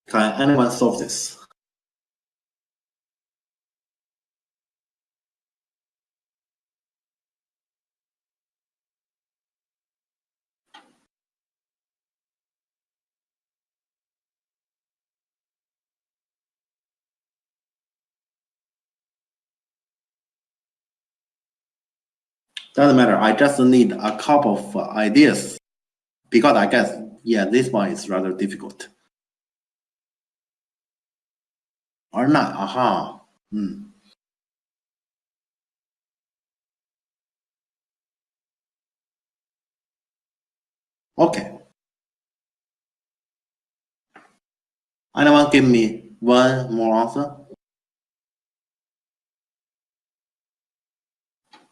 Can anyone solve this? Doesn't matter. I just need a couple of ideas, because I guess, this one is rather difficult. Or not? Aha. Okay. Anyone give me one more answer?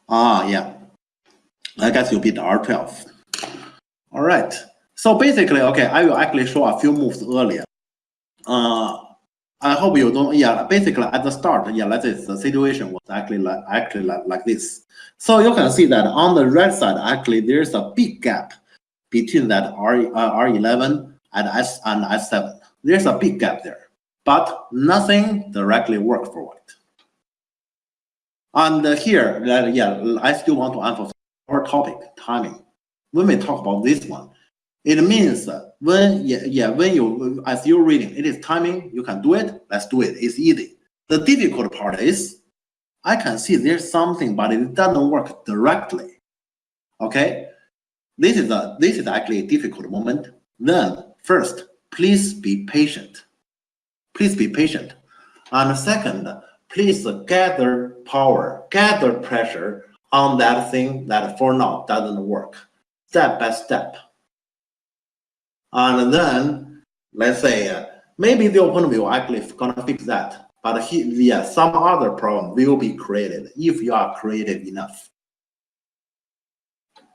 Yeah. I guess you beat R12. All right. So basically, okay, I will actually show a few moves earlier. I hope you don't. Basically at the start, let's say the situation was actually like this. So you can see that on the red side, actually there's a big gap between that R11 and S7. There's a big gap there, but nothing directly worked for white. And here, I still want to emphasize our topic, timing. When we talk about this one, it means when you, as you're reading, it is timing, you can do it, let's do it, it's easy. The difficult part is, I can see there's something, but it doesn't work directly, okay? This is actually a difficult moment. Then, first, please be patient. Please be patient. And second, please gather power, gather pressure on that thing that for now doesn't work, step by step. And then, let's say, maybe the opponent will actually gonna fix that, but some other problem will be created if you are creative enough.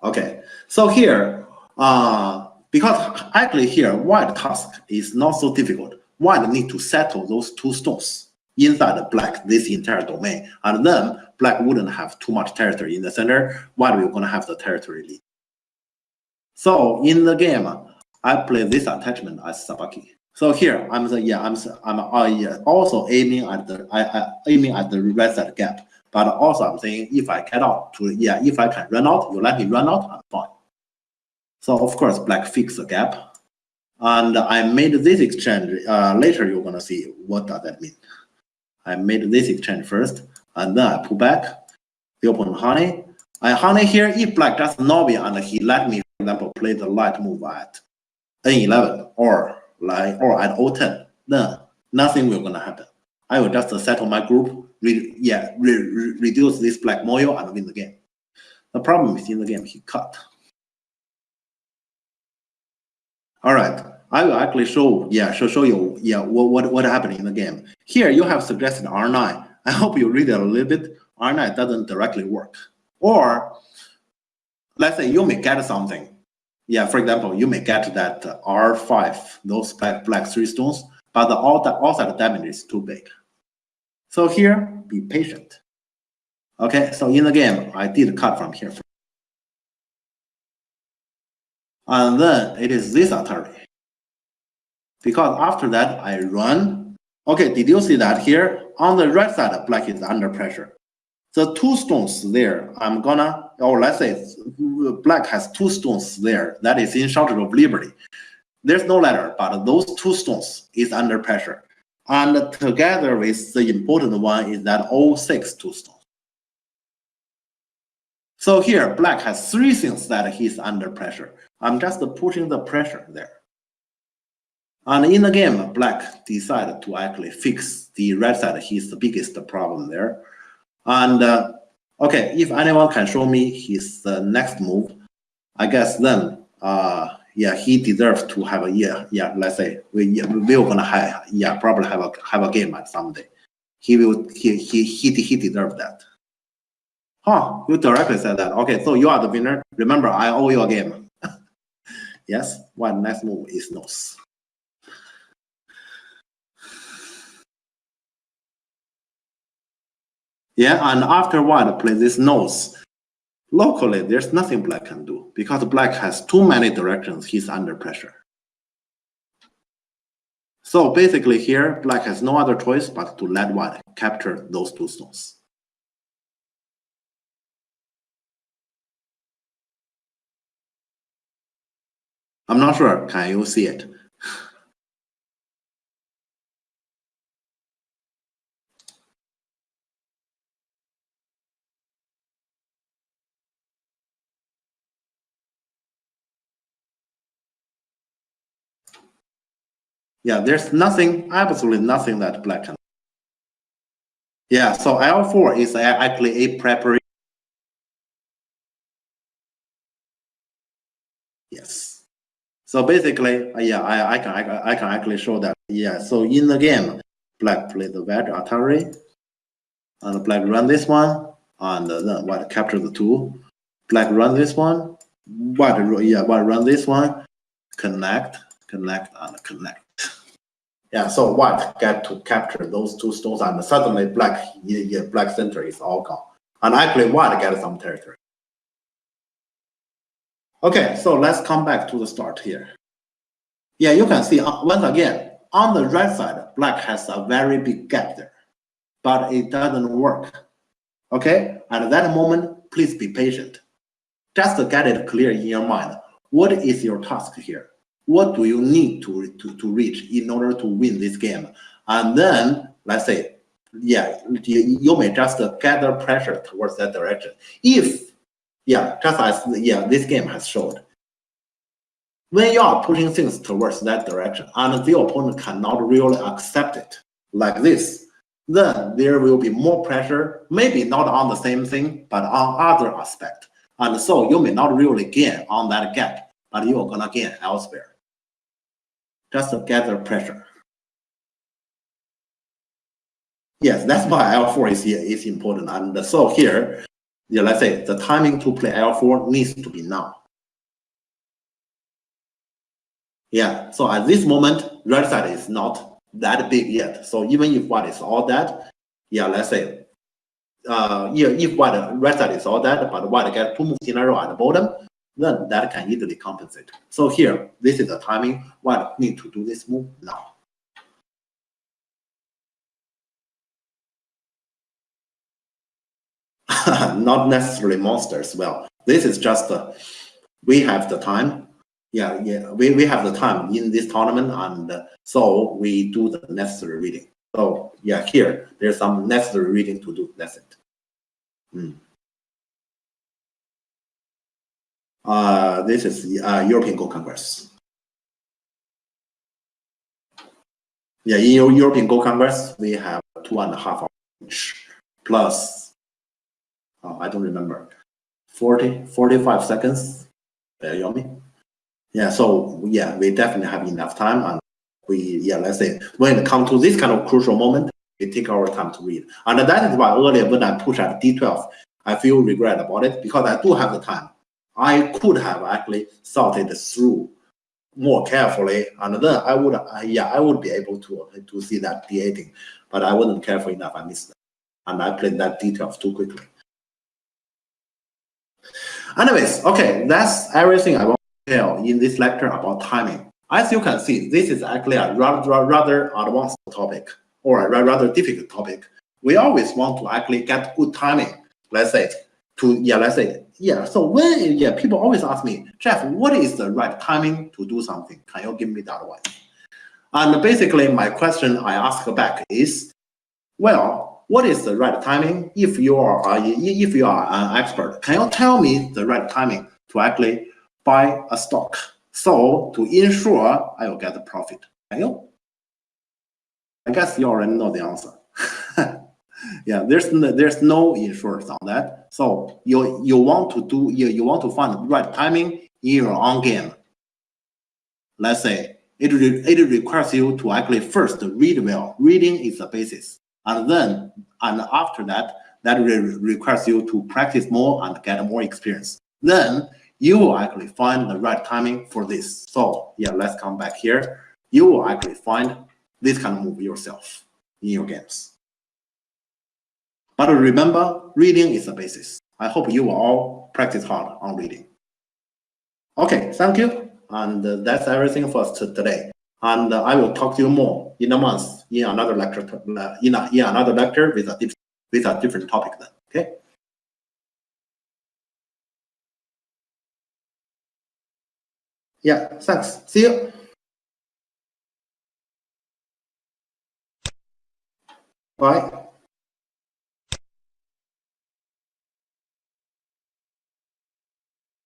Okay, so here, because actually here, white task is not so difficult. White need to settle those two stones inside black, this entire domain, and then black wouldn't have too much territory in the center. White will gonna have the territory lead. So in the game, I play this attachment as Sabaki. So here I'm also aiming at the red side gap, but also I'm saying if I get out to if I can run out, you let me run out, I'm fine. So of course black fix the gap, and I made this exchange. Later you're gonna see what does that mean. I made this exchange first, and then I pull back. The opponent honey. I honey here. If black just nobby and he let me, for example, play the light move at N11 or at O10, then nothing will gonna happen. I will just settle my group, reduce this black Moyo and win the game. The problem is in the game he cut. All right, I will actually show you what happened in the game. Here you have suggested R9. I hope you read it a little bit. R9 doesn't directly work. Or let's say you may get something. Yeah, for example, you may get that R5, those black 3 stones, but the outside damage is too big. So here, be patient. Okay, so in the game, I did cut from here. And then it is this Atari. Because after that, I run. Okay, did you see that here? On the right side, black is under pressure. The 2 stones there, I'm gonna, or let's say black has 2 stones there that is in shortage of liberty. There's no ladder, but those 2 stones is under pressure. And together with the important one is that all 6 2 stones. So here, black has 3 things that he's under pressure. I'm just pushing the pressure there. And in the game, black decided to actually fix the red side. He's the biggest problem there. And okay, if anyone can show me his next move, I guess then, he deserves to have a let's say we're gonna probably have a game at someday. He deserves that. Huh, you directly said that. Okay, so you are the winner. Remember, I owe you a game. Yes, what next move is nose. Yeah, and after white play this nose, locally there's nothing black can do because black has too many directions he's under pressure. So basically here, black has no other choice but to let white capture those 2 stones. I'm not sure, can you see it? Yeah, there's nothing, absolutely nothing that black can do. Yeah, so L4 is actually a preparation. Yes. So basically, I can actually show that. Yeah, so in the game, black play the wedge Atari, and black run this one, and then white capture the 2. Black run this one, white run this one, connect, and connect. Yeah, so white get to capture those 2 stones, and suddenly black center is all gone. And actually white get some territory. Okay, so let's come back to the start here. Yeah, you can see once again, on the right side, black has a very big gap there, but it doesn't work. Okay, at that moment, please be patient. Just to get it clear in your mind, what is your task here? What do you need to reach in order to win this game? And then, let's say, you may just gather pressure towards that direction. If, just as this game has showed, when you are pushing things towards that direction and the opponent cannot really accept it like this, then there will be more pressure, maybe not on the same thing, but on other aspect. And so you may not really gain on that gap, but you're gonna gain elsewhere. Just to gather pressure. Yes, that's why L4 is important. And so here, let's say the timing to play L4 needs to be now. Yeah, so at this moment, red side is not that big yet. So even if white is all that, let's say, if red side is all that, but white get 2 moves in a row at the bottom, then that can easily compensate. So here, this is the timing. White need to do this move now. Not necessarily monsters. Well, this is just we have the time. We have the time in this tournament, and so we do the necessary reading. So here there's some necessary reading to do. That's it. This is European Go Congress. Yeah, in your European Go Congress, we have 2.5 hours plus, I don't remember, 45 seconds. You know me? Yeah, so yeah, we definitely have enough time, and let's say when it comes to this kind of crucial moment, we take our time to read. And that is why earlier when I push at D12, I feel regret about it because I do have the time. I could have actually thought it through more carefully, and then I would be able to see that D18, but I wasn't careful enough. I missed that, and I played that D12 too quickly. Anyways, okay, that's everything I want to tell in this lecture about timing. As you can see, this is actually a rather advanced topic or a rather difficult topic. We always want to actually get good timing. Let's say So when people always ask me, Jeff, what is the right timing to do something? Can you give me the advice? And basically, my question I ask back is, well, what is the right timing? If you are an expert, can you tell me the right timing to actually buy a stock? So to ensure I will get the profit. Can you? I guess you already know the answer. Yeah, there's no insurance on that. So you want to find the right timing in your own game. Let's say it requires you to actually first read well. Reading is the basis, and after that requires you to practice more and get more experience. Then you will actually find the right timing for this. So yeah, let's come back here. You will actually find this kind of move yourself in your games. But remember, reading is the basis. I hope you will all practice hard on reading. Okay, thank you. And that's everything for us today. And I will talk to you more in a month in another lecture, another lecture with a different topic then. Okay. Yeah, thanks. See you. Bye.